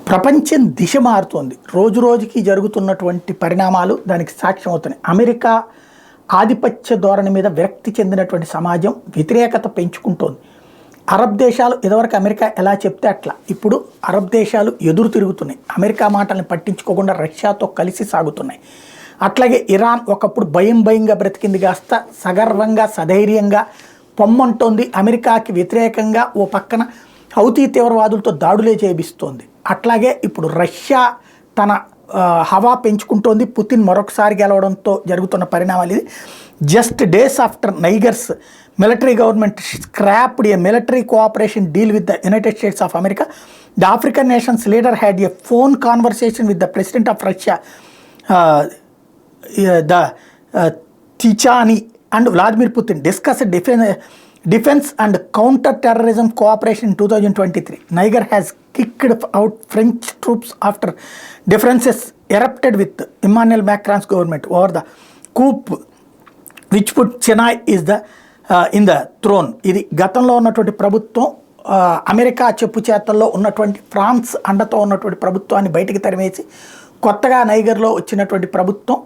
ప్రపంచం దిశ మారుతోంది. రోజు రోజుకి జరుగుతున్నటువంటి పరిణామాలు దానికి సాక్ష్యం అవుతున్నాయి. అమెరికా ఆధిపత్య ధోరణి మీద విరక్తి చెందినటువంటి సమాజం వ్యతిరేకత పెంచుకుంటోంది. అరబ్ దేశాలు ఇదివరకు అమెరికా ఎలా చెప్తే అట్లా, ఇప్పుడు అరబ్ దేశాలు ఎదురు తిరుగుతున్నాయి. అమెరికా మాటల్ని పట్టించుకోకుండా రష్యాతో కలిసి సాగుతున్నాయి. అట్లాగే ఇరాన్ ఒకప్పుడు భయంగా బ్రతికింది కాస్త సగర్వంగా సధైర్యంగా పొమ్మంటోంది. అమెరికాకి వ్యతిరేకంగా ఓ పక్కన హౌతీ తీవ్రవాదులతో దాడులే చేయిస్తోంది. అట్లాగే ఇప్పుడు రష్యా తన హవా పెంచుకుంటోంది. పుతిన్ మరొకసారి గెలవడంతో జరుగుతున్న పరిణామాలు ఇది. Just days after Niger's military government scrapped a military cooperation deal with the United States of America, the African nation's leader had a phone conversation with the president of Russia the Tiani and Vladimir Putin discussed defense and counter-terrorism cooperation in 2023. Niger has kicked out French troops after differences erupted with Emmanuel Macron's government over the coup which put Chennai is the in the throne. ఇది గతంలో ఉన్నటువంటి ప్రభుత్వం America చెప్పు చేతల్లో ఉన్నటువంటి France అండతో ఉన్నటువంటి ప్రభుత్వాన్ని బయటికి తరిమేసి కొత్తగా నైగర్లో వచ్చినటువంటి ప్రభుత్వం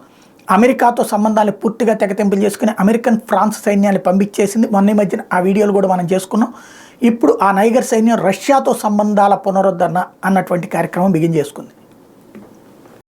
అమెరికాతో సంబంధాలు పూర్తిగా తెగతెంపులు చేసుకుని అమెరికన్ ఫ్రాన్స్ సైన్యాన్ని పంపించేసింది. మొన్న మధ్యన ఆ వీడియోలు కూడా మనం చేసుకున్నాం. ఇప్పుడు ఆ నైగర్ సైన్యం రష్యాతో సంబంధాల పునరుద్ధరణ అన్నటువంటి కార్యక్రమం బిగిన్ చేసుకుంది.